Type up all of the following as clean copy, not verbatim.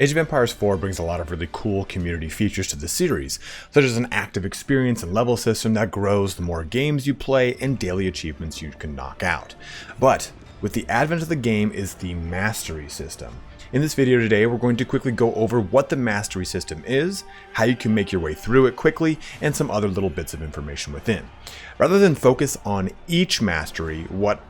Age of Empires 4 brings a lot of really cool community features to the series, such as an active experience and level system that grows the more games you play and daily achievements you can knock out. But with the advent of the game is the Mastery system. In this video today, we're going to quickly go over what the Mastery system is, how you can make your way through it quickly, and some other little bits of information within. Rather than focus on each mastery,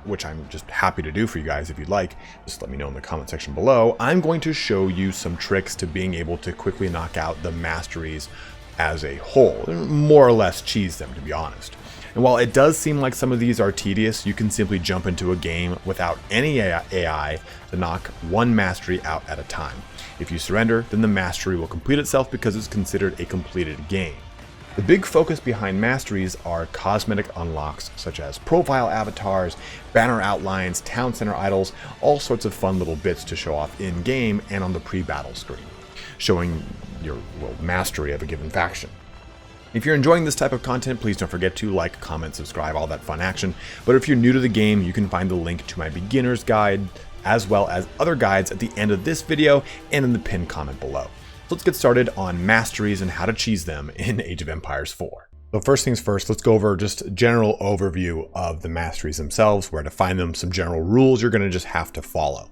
which I'm just happy to do for you guys if you'd like, just let me know in the comment section below, I'm going to show you some tricks to being able to quickly knock out the masteries as a whole, more or less cheese them, to be honest. And while it does seem like some of these are tedious, you can simply jump into a game without any AI to knock one mastery out at a time. If you surrender, then the mastery will complete itself because it's considered a completed game. The big focus behind masteries are cosmetic unlocks such as profile avatars, banner outlines, town center idols, all sorts of fun little bits to show off in-game and on the pre-battle screen, showing your mastery of a given faction. If you're enjoying this type of content, please don't forget to like, comment, subscribe, all that fun action. But if you're new to the game, you can find the link to my beginner's guide, as well as other guides at the end of this video and in the pinned comment below. So let's get started on masteries and how to cheese them in Age of Empires 4. So first things first, let's go over just a general overview of the masteries themselves, where to find them, some general rules you're going to just have to follow.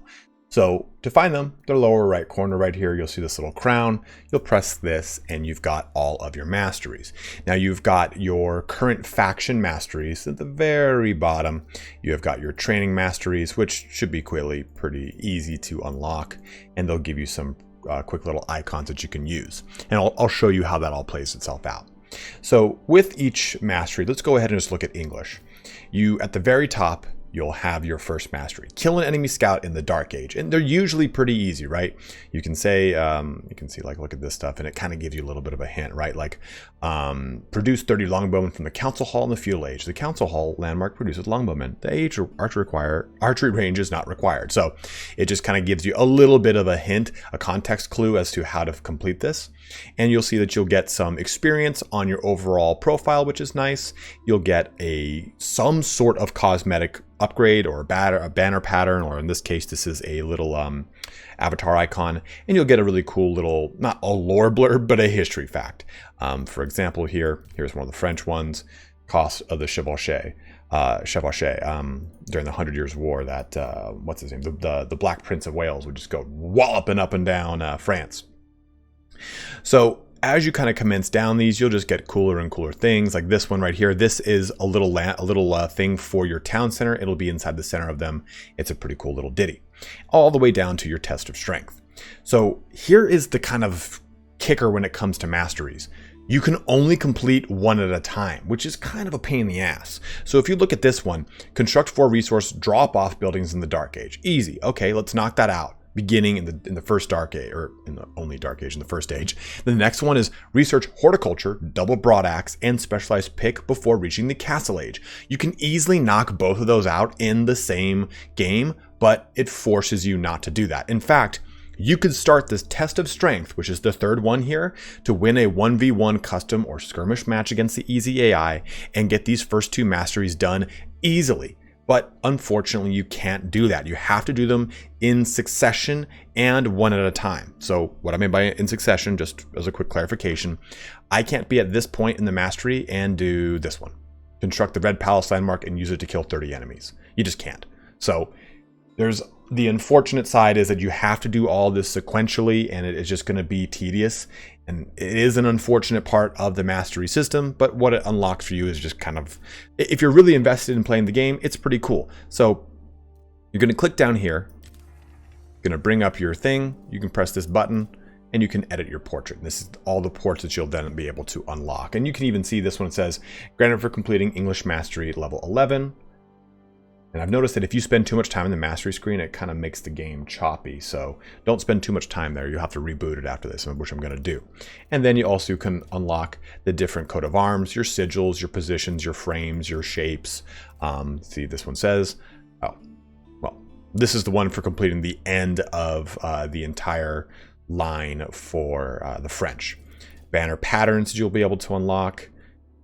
So to find them, the lower right corner right here, you'll see this little crown. You'll press this and you've got all of your masteries. Now you've got your current faction masteries at the very bottom. You have got your training masteries, which should be pretty easy to unlock. And they'll give you some quick little icons that you can use. And I'll show you how that all plays itself out. So with each mastery, let's go ahead and just look at English. At the very top, you'll have your first mastery. Kill an enemy scout in the Dark Age. And they're usually pretty easy, right? You can say, you can see, like, look at this stuff, and it kind of gives you a little bit of a hint, right? Like, produce 30 longbowmen from the Council Hall in the Feudal Age. The Council Hall landmark produces longbowmen. The archery range is not required. So it just kind of gives you a little bit of a hint, a context clue as to how to complete this. And you'll see that you'll get some experience on your overall profile, which is nice. You'll get some sort of cosmetic upgrade or a banner pattern, or in this case, this is a little avatar icon, and you'll get a really cool little, not a lore blurb, but a history fact. For example, here's one of the French ones, cost of the chevauchée during the 100 Years' War, that, what's his name, the Black Prince of Wales would just go walloping up and down France. So as you kind of commence down these, you'll just get cooler and cooler things. Like this one right here. This is a little thing for your town center. It'll be inside the center of them. It's a pretty cool little ditty, all the way down to your test of strength. So here is the kind of kicker when it comes to masteries. You can only complete one at a time, which is kind of a pain in the ass. So if you look at this one, construct 4 resource drop off buildings in the Dark Age. Easy. Okay, let's knock that out. Beginning in the first Dark Age, or in the only Dark Age in the first age. The next one is research horticulture, double broadaxe, and specialized pick before reaching the Castle Age. You can easily knock both of those out in the same game, but it forces you not to do that. In fact, you could start this test of strength, which is the third one here, to win a 1v1 custom or skirmish match against the easy AI and get these first 2 masteries done easily. But unfortunately, you can't do that. You have to do them in succession and one at a time. So what I mean by in succession, just as a quick clarification, I can't be at this point in the mastery and do this one. Construct the Red Palace landmark and use it to kill 30 enemies. You just can't. So there's the unfortunate side is that you have to do all this sequentially, and it is just going to be tedious. And it is an unfortunate part of the mastery system, but what it unlocks for you is just kind of, if you're really invested in playing the game, it's pretty cool. So you're going to click down here, going to bring up your thing. You can press this button and you can edit your portrait. And this is all the ports that you'll then be able to unlock. And you can even see this one says, granted for completing English mastery level 11. And I've noticed that if you spend too much time in the mastery screen, it kind of makes the game choppy. So don't spend too much time there. You'll have to reboot it after this, which I'm going to do. And then you also can unlock the different coat of arms, your sigils, your positions, your frames, your shapes. See, this one says, oh, well, this is the one for completing the end of the entire line for the French. Banner patterns you'll be able to unlock.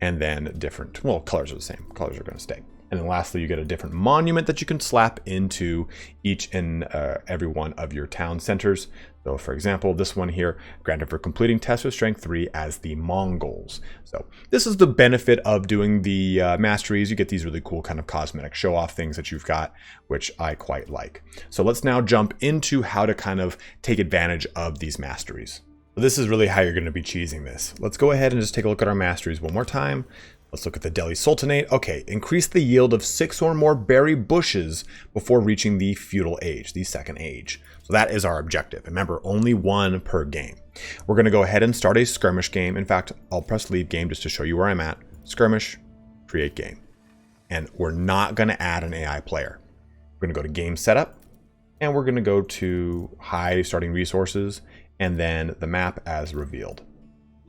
And then different, well, colors are the same. Colors are going to stay. And then lastly, you get a different monument that you can slap into each and every one of your town centers. So for example, this one here, granted for completing tests with strength 3 as the Mongols. So this is the benefit of doing the masteries. You get these really cool kind of cosmetic show off things that you've got, which I quite like. So let's now jump into how to kind of take advantage of these masteries. So this is really how you're going to be cheesing this. Let's go ahead and just take a look at our masteries one more time. Let's look at the Delhi Sultanate. Okay, increase the yield of 6 or more berry bushes before reaching the feudal age, the second age. So that is our objective. Remember, only 1 per game. We're going to go ahead and start a skirmish game. In fact, I'll press leave game just to show you where I'm at. Skirmish, create game. And we're not going to add an AI player. We're going to go to game setup, and we're going to go to high starting resources, and then the map as revealed.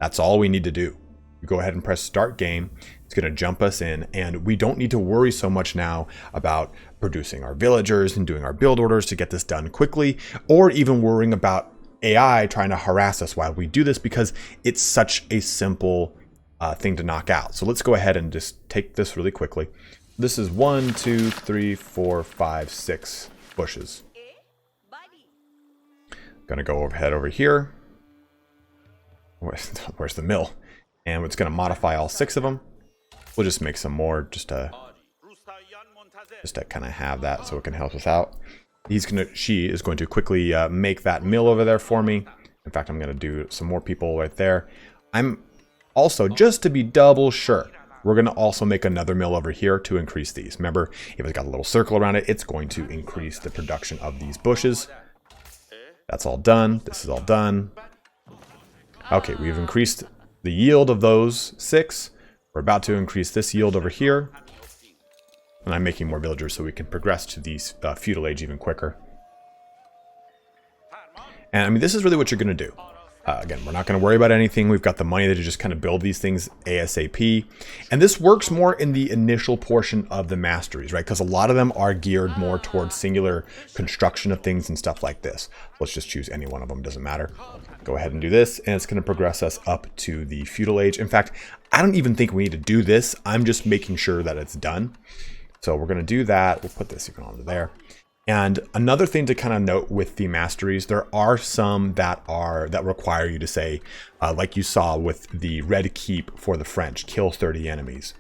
That's all we need to do. We go ahead and press start game. It's going to jump us in, and we don't need to worry so much now about producing our villagers and doing our build orders to get this done quickly, or even worrying about AI trying to harass us while we do this, because it's such a simple thing to knock out. So let's go ahead and just take this really quickly. This is 1, 2, 3, 4, 5, 6 bushes. Gonna go overhead over here. Where's the mill? And it's going to modify all 6 of them. We'll just make some more just to kind of have that so it can help us out. She is going to quickly make that mill over there for me. In fact, I'm going to do some more people right there. I'm also, just to be double sure, we're going to also make another mill over here to increase these. Remember, if it's got a little circle around it, it's going to increase the production of these bushes. That's all done. This is all done. Okay, we've increased the yield of those 6. We're about to increase this yield over here. And I'm making more villagers so we can progress to these feudal age even quicker. And I mean, this is really what you're going to do. Again, we're not going to worry about anything. We've got the money to just kind of build these things ASAP. And this works more in the initial portion of the masteries, right? Because a lot of them are geared more towards singular construction of things and stuff like this. Let's just choose any one of them, doesn't matter. Go ahead and do this, and it's going to progress us up to the feudal age. In fact, I don't even think we need to do this. I'm just making sure that it's done. So we're going to do that. We'll put this even onto there. And another thing to kind of note with the masteries, there are some that require you to say, like you saw with the red keep for the French, kill 30 enemies.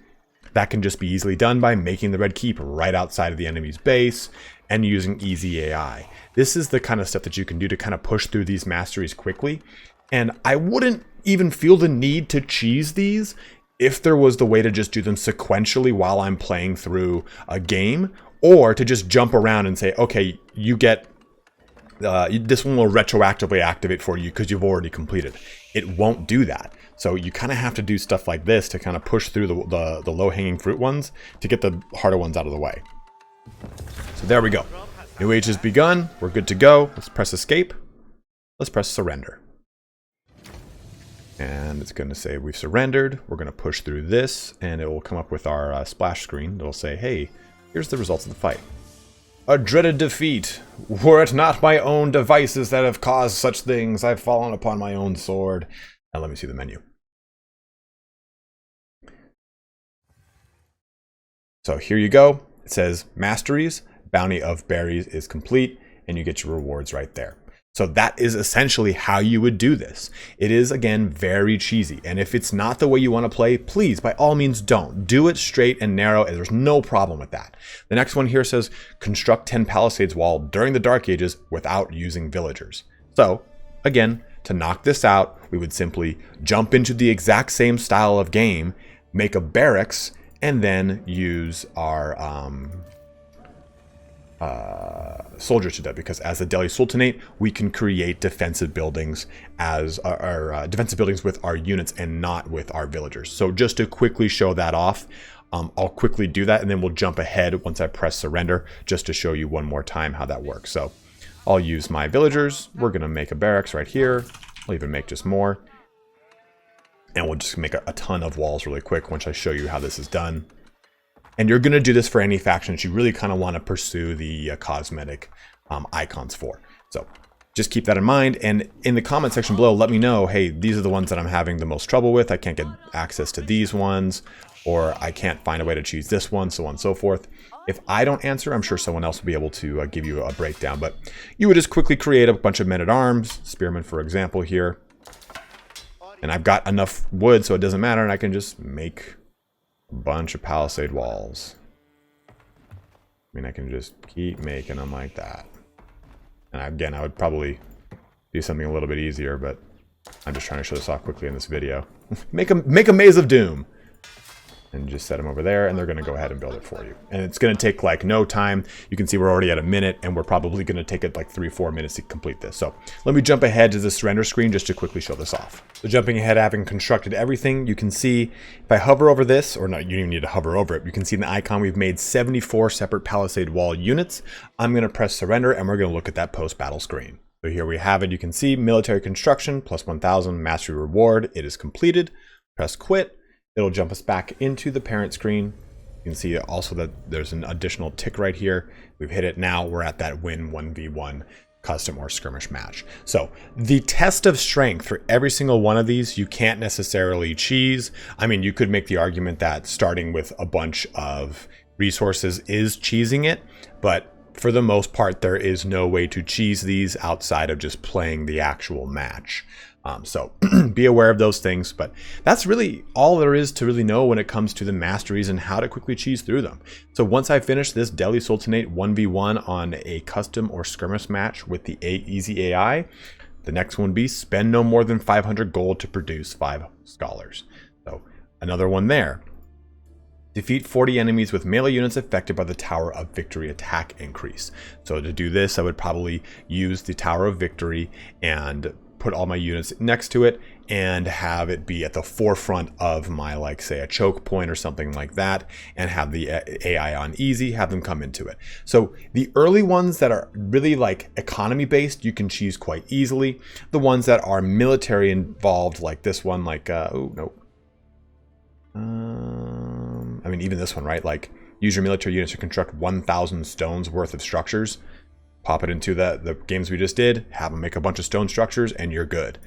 That can just be easily done by making the red keep right outside of the enemy's base and using easy AI. This is the kind of stuff that you can do to kind of push through these masteries quickly. And I wouldn't even feel the need to cheese these if there was the way to just do them sequentially while I'm playing through a game, or to just jump around and say, okay, you get, this one will retroactively activate for you because you've already completed. It won't do that. So you kind of have to do stuff like this to kind of push through the low-hanging fruit ones to get the harder ones out of the way. So there we go. New age has begun. We're good to go. Let's press escape. Let's press surrender. And it's going to say we've surrendered. We're going to push through this, and it will come up with our splash screen. It'll say, hey, here's the results of the fight. A dreaded defeat. Were it not my own devices that have caused such things, I've fallen upon my own sword. Now let me see the menu. So here you go. It says Masteries, Bounty of Berries is complete, and you get your rewards right there. So that is essentially how you would do this. It is, again, very cheesy. And if it's not the way you want to play, please, by all means, don't. Do it straight and narrow, and there's no problem with that. The next one here says, construct 10 palisades wall during the Dark Ages without using villagers. So, again, to knock this out, we would simply jump into the exact same style of game, make a barracks, and then use our soldiers to do, because as a Delhi Sultanate, we can create defensive buildings as our defensive buildings with our units and not with our villagers. So just to quickly show that off, I'll quickly do that, and then we'll jump ahead once I press surrender just to show you one more time how that works. So I'll use my villagers. We're going to make a barracks right here. I'll even make just more. And we'll just make a ton of walls really quick once I show you how this is done. And you're going to do this for any faction that you really kind of want to pursue the cosmetic icons for. So just keep that in mind. And in the comment section below, let me know, hey, these are the ones that I'm having the most trouble with. I can't get access to these ones. or I can't find a way to cheese this one, so on and so forth. If I don't answer, I'm sure someone else will be able to give you a breakdown, but you would just quickly create a bunch of men-at-arms, spearmen for example here, and I've got enough wood so it doesn't matter, and I can just make a bunch of palisade walls. I mean, I can just keep making them like that. And again, I would probably do something a little bit easier, but I'm just trying to show this off quickly in this video. make a maze of doom. And just set them over there, and they're going to go ahead and build it for you. And it's going to take like no time. You can see we're already at a minute, and we're probably going to take it like 3-4 minutes to complete this. So let me jump ahead to this render screen just to quickly show this off. So jumping ahead, having constructed everything, you can see if I hover over this, or no, you don't even need to hover over it. You can see in the icon we've made 74 separate palisade wall units. I'm going to press surrender, and we're going to look at that post-battle screen. So here we have it. You can see military construction plus 1,000 mastery reward. It is completed. Press quit. It'll jump us back into the parent screen. You can see also that there's an additional tick right here. We've hit it now. We're at that win 1v1 custom or skirmish match. So the test of strength for every single one of these, you can't necessarily cheese. I mean, you could make the argument that starting with a bunch of resources is cheesing it, but for the most part, there is no way to cheese these outside of just playing the actual match. So be aware of those things, but that's really all there is to really know when it comes to the masteries and how to quickly cheese through them. So once I finish this Delhi Sultanate 1v1 on a custom or skirmish match with the easy AI, the next one would be spend no more than 500 gold to produce 5 scholars. So another one there. Defeat 40 enemies with melee units affected by the Tower of Victory attack increase. So to do this, I would probably use the Tower of Victory and put all my units next to it and have it be at the forefront of my, like, say, a choke point or something like that, and have the AI on easy, have them come into it. So the early ones that are really like economy based, you can cheese quite easily. The ones that are military involved, like this one, like, oh, nope. I mean, even this one, right? Like, use your military units to construct 1,000 stones worth of structures. Pop it into the games we just did, have them make a bunch of stone structures, and you're good.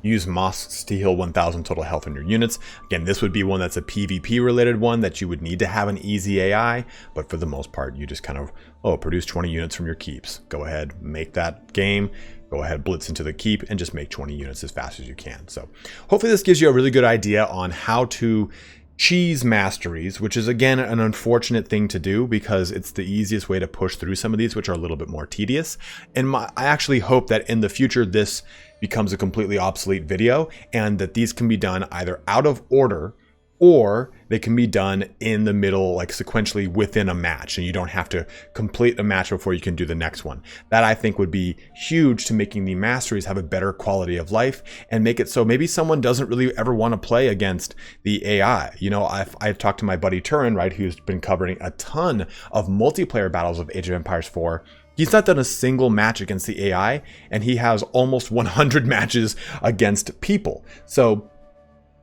Use mosques to heal 1,000 total health in your units. Again, this would be one that's a PvP related one that you would need to have an easy AI, but for the most part, you just kind of, produce 20 units from your keeps. Go ahead, make that game. Go ahead, blitz into the keep, and just make 20 units as fast as you can. So hopefully this gives you a really good idea on how to cheese masteries, which is again an unfortunate thing to do because it's the easiest way to push through some of these, which are a little bit more tedious. And I actually hope that in the future this becomes a completely obsolete video, and that these can be done either out of order or they can be done in the middle, like sequentially within a match, and you don't have to complete a match before you can do the next one. That I think would be huge to making the masteries have a better quality of life and make it so maybe someone doesn't really ever want to play against the AI. You know, I've talked to my buddy Turin, right, who's been covering a ton of multiplayer battles of Age of Empires 4. He's not done a single match against the AI, and he has almost 100 matches against people. So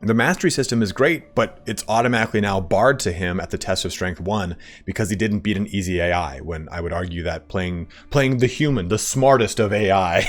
the mastery system is great, but it's automatically now barred to him at the test of strength 1 because he didn't beat an easy AI, when I would argue that playing the human, the smartest of AI,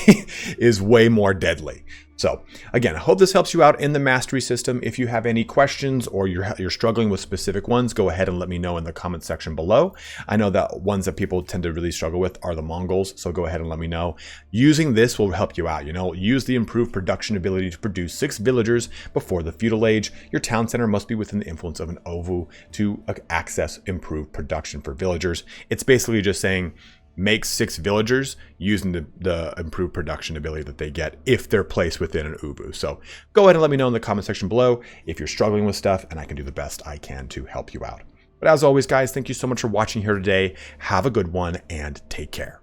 is way more deadly. So again, I hope this helps you out in the mastery system. If you have any questions or you're struggling with specific ones, go ahead and let me know in the comment section below. I know that ones that people tend to really struggle with are the Mongols, so go ahead and let me know. Using this will help you out. You know, use the improved production ability to produce 6 villagers before the feudal age. Your town center must be within the influence of an ovu to access improved production for villagers. It's basically just saying, make 6 villagers using the improved production ability that they get if they're placed within an ubu. So go ahead and let me know in the comment section below if you're struggling with stuff, and I can do the best I can to help you out. But as always, guys, thank you so much for watching here today. Have a good one and take care.